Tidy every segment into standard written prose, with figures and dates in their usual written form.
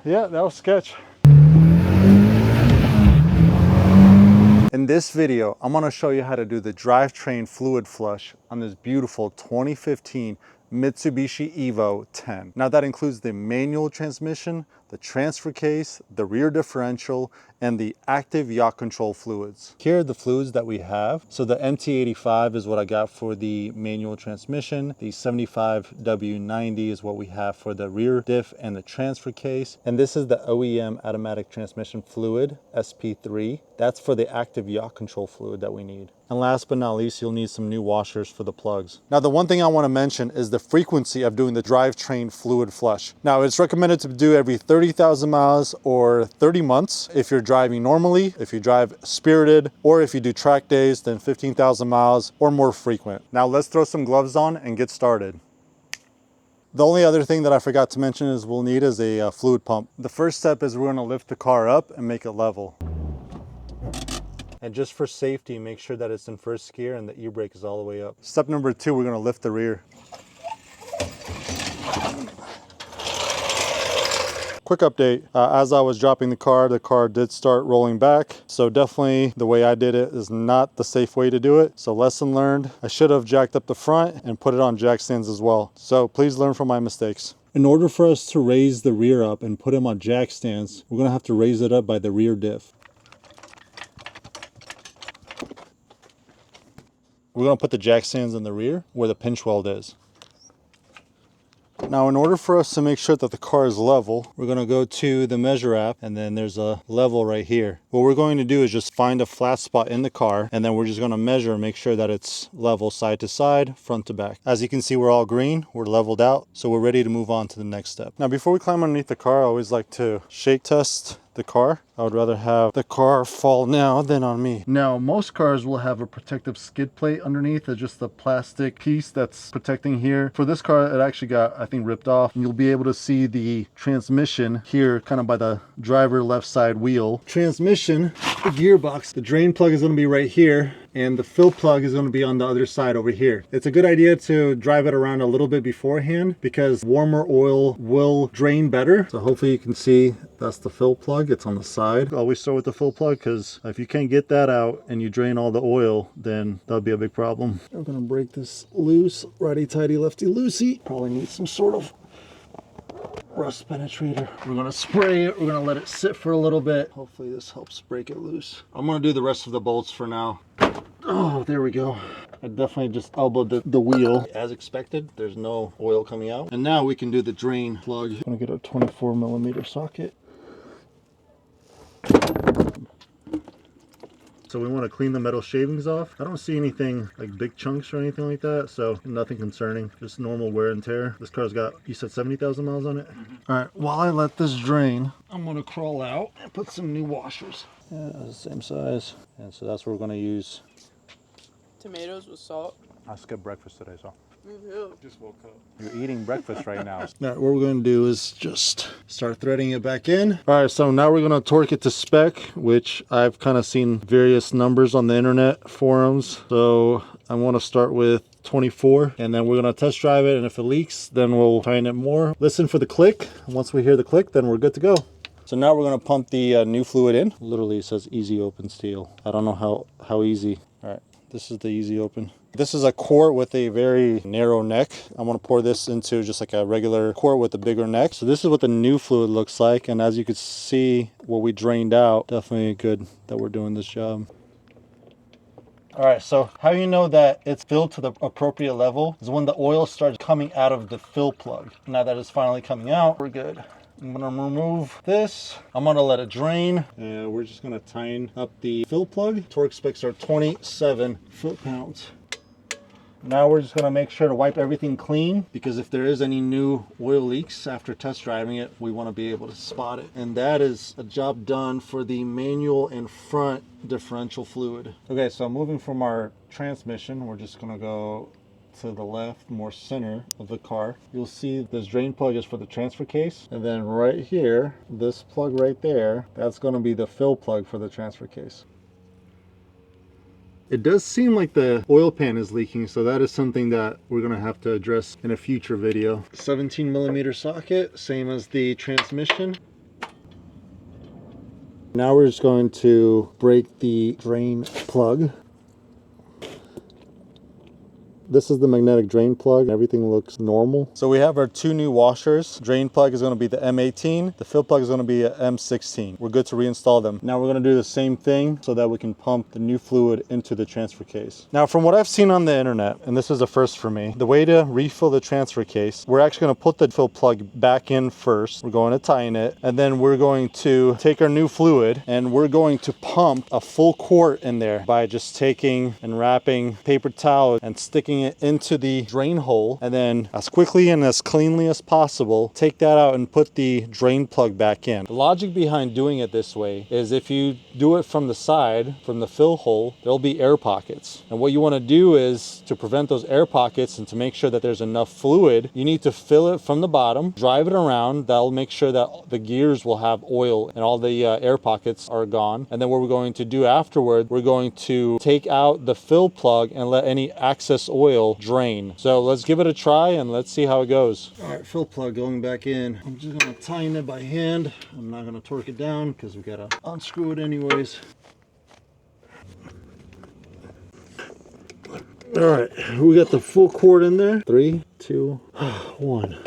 yeah, that was sketch. In this video, I'm gonna show you how to do the drivetrain fluid flush on this beautiful 2015 Mitsubishi Evo 10. Now that includes the manual transmission, the transfer case, the rear differential, and the Active Yaw Control fluids. Here are the fluids that we have. So the MT85 is what I got for the manual transmission. The 75W90 is what we have for the rear diff and the transfer case. And this is the OEM automatic transmission fluid, SP-III. That's for the Active Yaw Control fluid that we need. And last but not least, you'll need some new washers for the plugs. Now, the one thing I want to mention is the frequency of doing the drivetrain fluid flush. Now, it's recommended to do every 30,000 miles or 30 months if you're driving normally, if you drive spirited, or if you do track days, then 15,000 miles or more frequent. Now, let's throw some gloves on and get started. The only other thing that I forgot to mention is we'll need is a fluid pump. The first step is we're going to lift the car up and make it level. And just for safety, make sure that it's in first gear and the e-brake is all the way up. Step number 2, we're going to lift the rear. Quick update, as I was dropping the car did start rolling back. So definitely the way I did it is not the safe way to do it. So lesson learned, I should have jacked up the front and put it on jack stands as well. So please learn from my mistakes. In order for us to raise the rear up and put them on jack stands, we're going to have to raise it up by the rear diff. We're going to put the jack stands in the rear where the pinch weld is. Now, in order for us to make sure that the car is level, we're going to go to the measure app, and then there's a level right here. What we're going to do is just find a flat spot in the car, and then we're just going to measure and make sure that it's level side to side, front to back. As you can see, we're all green, we're leveled out, so we're ready to move on to the next step. Now, before we climb underneath the car, I always like to shake test the car. I would rather have the car fall now than on me. Now, most cars will have a protective skid plate underneath. It's just a plastic piece that's protecting here. For this car, it actually got, I think, ripped off. And you'll be able to see the transmission here kind of by the driver left side wheel. Transmission, the gearbox, the drain plug is going to be right here, and the fill plug is going to be on the other side over here. It's a good idea to drive it around a little bit beforehand because warmer oil will drain better. So hopefully you can see that's the fill plug. It's on the side. Always start with the fill plug because if you can't get that out and you drain all the oil, then that'll be a big problem. We're going to break this loose, righty-tighty, lefty-loosey. Probably need some sort of rust penetrator. We're going to spray it. We're going to let it sit for a little bit. Hopefully this helps break it loose. I'm going to do the rest of the bolts for now. Oh, there we go. I definitely just elbowed the wheel. As expected, there's no oil coming out. And now we can do the drain plug. I'm going to get a 24mm socket. So we want to clean the metal shavings off. I don't see anything like big chunks or anything like that, so nothing concerning, just normal wear and tear. This car's got, you said 70,000 miles on it? All right, while I let this drain, I'm going to crawl out and put some new washers. Yeah, same size. And so that's what we're going to use. Tomatoes with salt. I skipped breakfast today, so. Me too. Just woke up. You're eating breakfast right now. Now, what we're going to do is just start threading it back in. All right, so now we're going to torque it to spec, which I've kind of seen various numbers on the internet forums. So I want to start with 24, and then we're going to test drive it, and if it leaks, then we'll tighten it more. Listen for the click. Once we hear the click, then we're good to go. So now we're going to pump the new fluid in. Literally, it says easy open steel. I don't know how easy. All right, this is the easy open. This is a quart with a very narrow neck. I'm going to pour this into just like a regular quart with a bigger neck. So this is what the new fluid looks like. And as you can see, what we drained out, definitely good that we're doing this job. All right, so how you know that it's filled to the appropriate level is when the oil starts coming out of the fill plug. Now that it's finally coming out, we're good. I'm gonna remove this. I'm gonna let it drain. We're just gonna tighten up the fill plug. Torque specs are 27 foot-pounds. Now we're just going to make sure to wipe everything clean, because if there is any new oil leaks after test driving it, we want to be able to spot it. And that is a job done for the manual and front differential fluid. Okay, so moving from our transmission, we're just going to go to the left, more center of the car. You'll see this drain plug is for the transfer case, and then right here, this plug right there, that's going to be the fill plug for the transfer case. It does seem like the oil pan is leaking, so that is something that we're going to have to address in a future video. 17mm socket, same as the transmission. Now we're just going to break the drain plug. This is the magnetic drain plug. Everything looks normal. So we have our two new washers. Drain plug is going to be the M18. The fill plug is going to be a M16. We're good to reinstall them. Now we're going to do the same thing so that we can pump the new fluid into the transfer case. Now from what I've seen on the internet, and this is a first for me, the way to refill the transfer case, we're actually going to put the fill plug back in first. We're going to tighten it, and then we're going to take our new fluid and we're going to pump a full quart in there by just taking and wrapping paper towel and sticking it into the drain hole, and then as quickly and as cleanly as possible take that out and put the drain plug back in. The logic behind doing it this way is if you do it from the side, from the fill hole, there'll be air pockets, and what you want to do is to prevent those air pockets and to make sure that there's enough fluid, you need to fill it from the bottom, drive it around. That'll make sure that the gears will have oil and all the air pockets are gone. And then what we're going to do afterward, we're going to take out the fill plug and let any excess oil drain. So let's give it a try and let's see how it goes. All right, fill plug going back in. I'm just gonna tighten it by hand. I'm not gonna torque it down because we gotta unscrew it anyways. All right, we got the full quart in there. 3, 2, 1.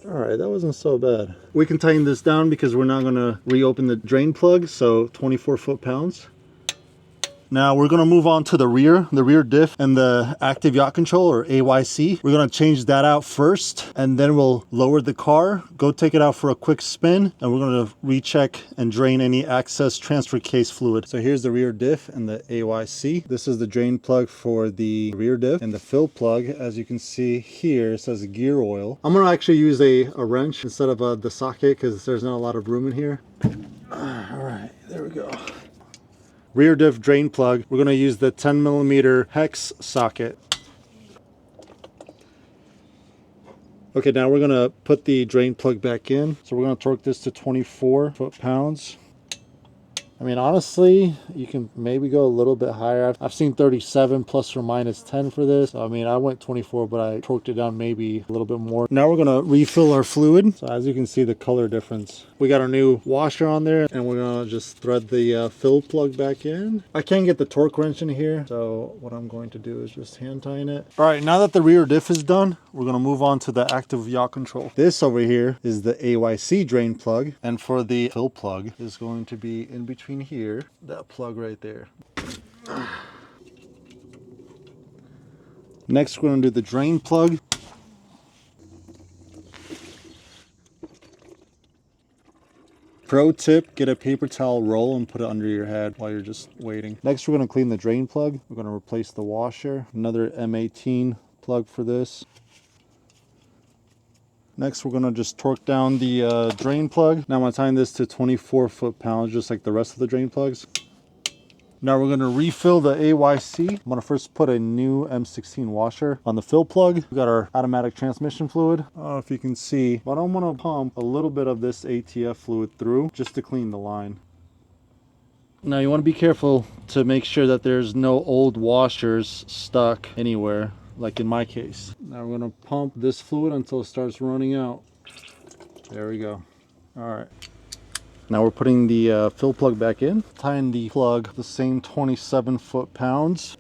All right, that wasn't so bad. We can tighten this down because we're not gonna reopen the drain plug, so 24 foot-pounds. Now we're gonna move on to the rear diff and the Active Yaw Control, or AYC. We're gonna change that out first, and then we'll lower the car, go take it out for a quick spin, and we're gonna recheck and drain any excess transfer case fluid. So here's the rear diff and the AYC. This is the drain plug for the rear diff, and the fill plug, as you can see here, it says gear oil. I'm gonna actually use a wrench instead of the socket because there's not a lot of room in here. All right, there we go. Rear diff drain plug, we're going to use the 10mm hex socket. Okay, now we're going to put the drain plug back in. So we're going to torque this to 24 foot-pounds. I mean, honestly, you can maybe go a little bit higher. I've seen 37 plus or minus 10 for this. I mean, I went 24, but I torqued it down maybe a little bit more. Now we're gonna refill our fluid. So as you can see, the color difference. We got our new washer on there, and we're gonna just thread the fill plug back in. I can't get the torque wrench in here, so what I'm going to do is just hand tighten it. All right, now that the rear diff is done, we're gonna move on to the Active Yaw Control. This over here is the AYC drain plug, and for the fill plug is going to be in between here, that plug right there. Next, we're going to do the drain plug. Pro tip, get a paper towel roll and put it under your head while you're just waiting. Next, we're going to clean the drain plug. We're going to replace the washer. Another M18 plug for this. Next, we're going to just torque down the drain plug. Now I'm going to tighten this to 24 foot-pounds, just like the rest of the drain plugs. Now we're going to refill the AYC. I'm going to first put a new M16 washer on the fill plug. We got our automatic transmission fluid. I don't know if you can see, but I'm going to pump a little bit of this ATF fluid through just to clean the line. Now you want to be careful to make sure that there's no old washers stuck anywhere, like in my case. Now we're going to pump this fluid until it starts running out. There we go. All right. Now we're putting the fill plug back in. Tying the plug the same 27 foot-pounds.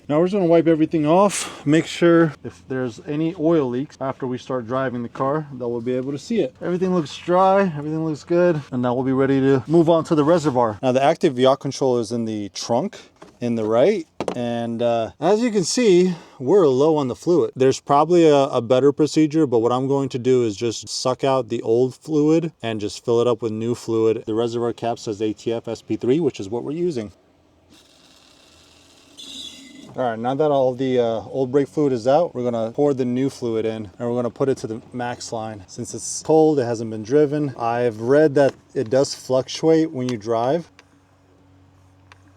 Now we're just going to wipe everything off. Make sure if there's any oil leaks after we start driving the car, that we'll be able to see it. Everything looks dry. Everything looks good. And now we'll be ready to move on to the reservoir. Now the Active Yaw Control is in the trunk in the right. And as you can see, we're low on the fluid. There's probably a better procedure, but what I'm going to do is just suck out the old fluid and just fill it up with new fluid. The reservoir cap says ATF SP-III, which is what we're using. All right, now that all the old brake fluid is out, we're gonna pour the new fluid in and we're gonna put it to the max line. Since it's cold, it hasn't been driven. I've read that it does fluctuate when you drive.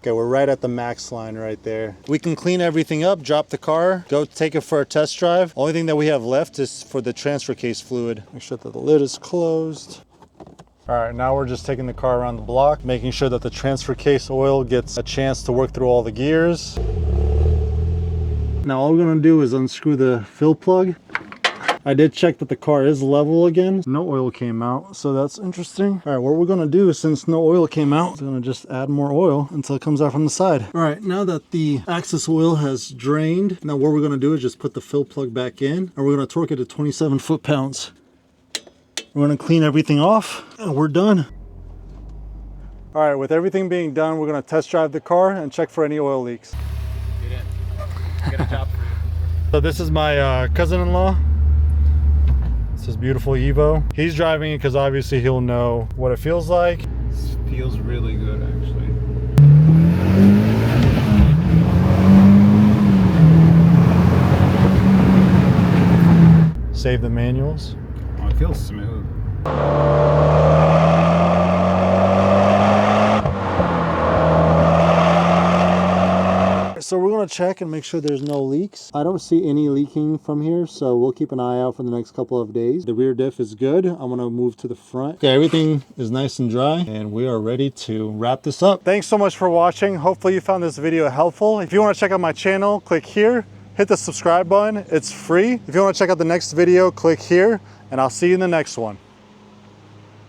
Okay, we're right at the max line right there. We can clean everything up, drop the car, go take it for a test drive. Only thing that we have left is for the transfer case fluid. Make sure that the lid is closed. All right, now we're just taking the car around the block, making sure that the transfer case oil gets a chance to work through all the gears. Now all we're gonna do is unscrew the fill plug. I did check that the car is level again. No oil came out, so that's interesting. All right, what we're gonna do, since no oil came out, we're gonna just add more oil until it comes out from the side. All right, now that the axis oil has drained, now what we're gonna do is just put the fill plug back in, and we're gonna torque it to 27 foot-pounds. We're gonna clean everything off, and we're done. All right, with everything being done, we're gonna test drive the car and check for any oil leaks. Get in. Got a job for you. So this is my cousin-in-law. It's his beautiful Evo. He's driving it because obviously he'll know what it feels like. This feels really good, actually. Save the manuals. Oh, it feels smooth. So we're gonna check and make sure there's no leaks. I don't see any leaking from here, so we'll keep an eye out for the next couple of days. The rear diff is good. I'm gonna move to the front. Okay, everything is nice and dry, and we are ready to wrap this up. Thanks so much for watching. Hopefully you found this video helpful. If you wanna check out my channel, click here, hit the subscribe button. It's free. If you wanna check out the next video, click here, and I'll see you in the next one.